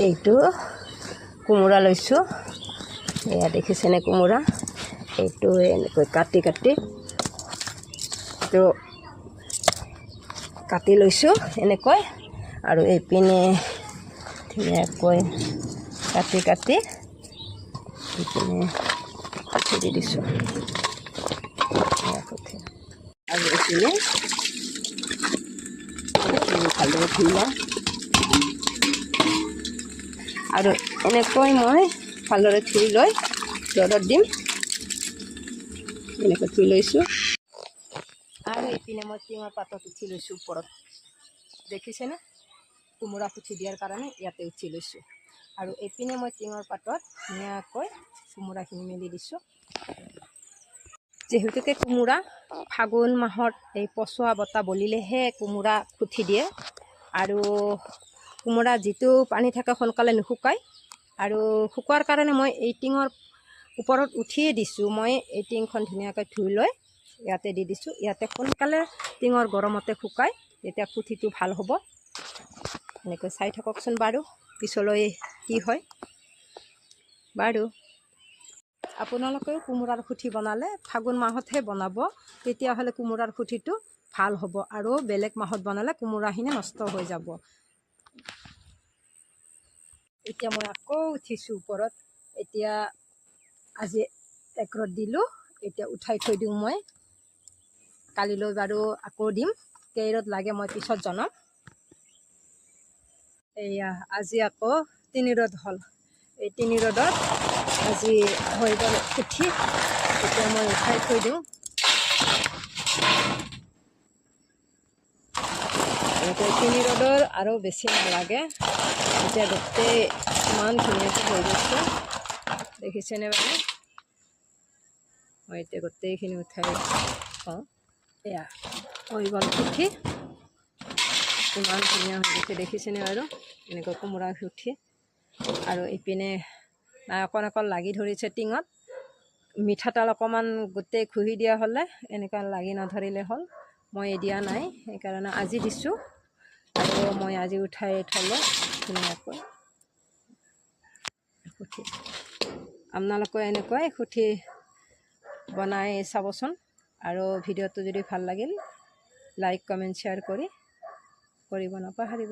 এইটো কোমোৰা লৈছোঁ। এয়া দেখিছেনে কোমোৰা? এইটো এনেকৈ কাটি তো কাটি লৈছোঁ এনেকৈ, আৰু এইপিনে ধুনীয়াকৈ কাটি এইপিনে কাটি দি দিছোঁ। আৰু এইপিনে ভালদৰে ধুই লওঁ, আৰু এনেকৈ মই ভালদৰে ধুই লৈ ৰ'দত দিম। এনেকৈ ধুই লৈছোঁ, আৰু এইপিনে মই টিঙৰ পাতত উঠি লৈছোঁ ওপৰত। দেখিছেনে? কোমোৰা পুঠি দিয়াৰ কাৰণে ইয়াতে উঠি লৈছোঁ, আৰু এইপিনে মই টিঙৰ পাতত ধুনীয়াকৈ কোমোৰাখিনি মেলি দিছোঁ। যিহেতুকে কোমোৰা ফাগুন মাহত এই পচোৱা বতাহ বলিলেহে কোমোৰা পুঠি দিয়ে, আৰু কোমোৰা যিটো পানী থাকে সোনকালে নুশুকায়, আৰু শুকোৱাৰ কাৰণে মই এই টিঙৰ ওপৰত উঠিয়ে দিছোঁ। মই এই টিংখন ধুনীয়াকৈ ধুই লৈ ইয়াতে দি দিছোঁ। ইয়াতে সোনকালে টিঙৰ গৰমতে শুকায়, তেতিয়া পুঠিটো ভাল হ'ব। এনেকৈ চাই থাককচোন বাৰু পিছলৈ কি হয়। বাৰু আপোনালোকেও কোমোৰাৰ পুঠি বনালে ফাগুন মাহতহে বনাব, তেতিয়াহ'লে কোমোৰাৰ পুঠিটো ভাল হ'ব, আৰু বেলেগ মাহত বনালে কোমোৰাখিনি নষ্ট হৈ যাব। এতিয়া মই আকৌ উঠিছোঁ ওপৰত। এতিয়া আজি এক ৰ'দ দিলোঁ, এতিয়া উঠাই থৈ দিওঁ মই। কালিলৈ বাৰু আকৌ দিম, কেই ৰ'দ লাগে মই পিছত জনাম। এয়া আজি আকৌ 3 ৰ'দ হ'ল। এই 3 ৰ'দত আজি হৈ গ'ল পুঠি। এতিয়া মই উঠাই থৈ দিওঁ। এতিয়া 3 ৰ'দৰ আৰু বেছি নালাগে। এতিয়া গোটেই ইমান ধুনীয়াকৈ হৈ গৈছে, দেখিছেনে বাৰু? মই এতিয়া গোটেইখিনি উঠাই থওঁ। এয়া হৈ গ'ল পুঠি, ইমান ধুনীয়া হৈ গৈছে, দেখিছেনে বাৰু? এনেকৈ কোমোৰা পুঠি। আৰু ইপিনে অকণ লাগি ধৰিছে টিঙত। মিঠাতেল অকণমান গোটেই ঘঁহি দিয়া হ'লে এনেকুৱা লাগি নধৰিলে হ'ল। মই দিয়া নাই, সেইকাৰণে আজি দিছোঁ, আৰু মই আজি উঠাই থ'লোঁ ধুনীয়াকৈ পুঠি। আপোনালোকে এনেকৈ পুঠি বনাই চাবচোন, আৰু ভিডিঅ'টো যদি ভাল লাগিল লাইক কমেণ্ট শ্বেয়াৰ কৰিব নাপাহৰিব।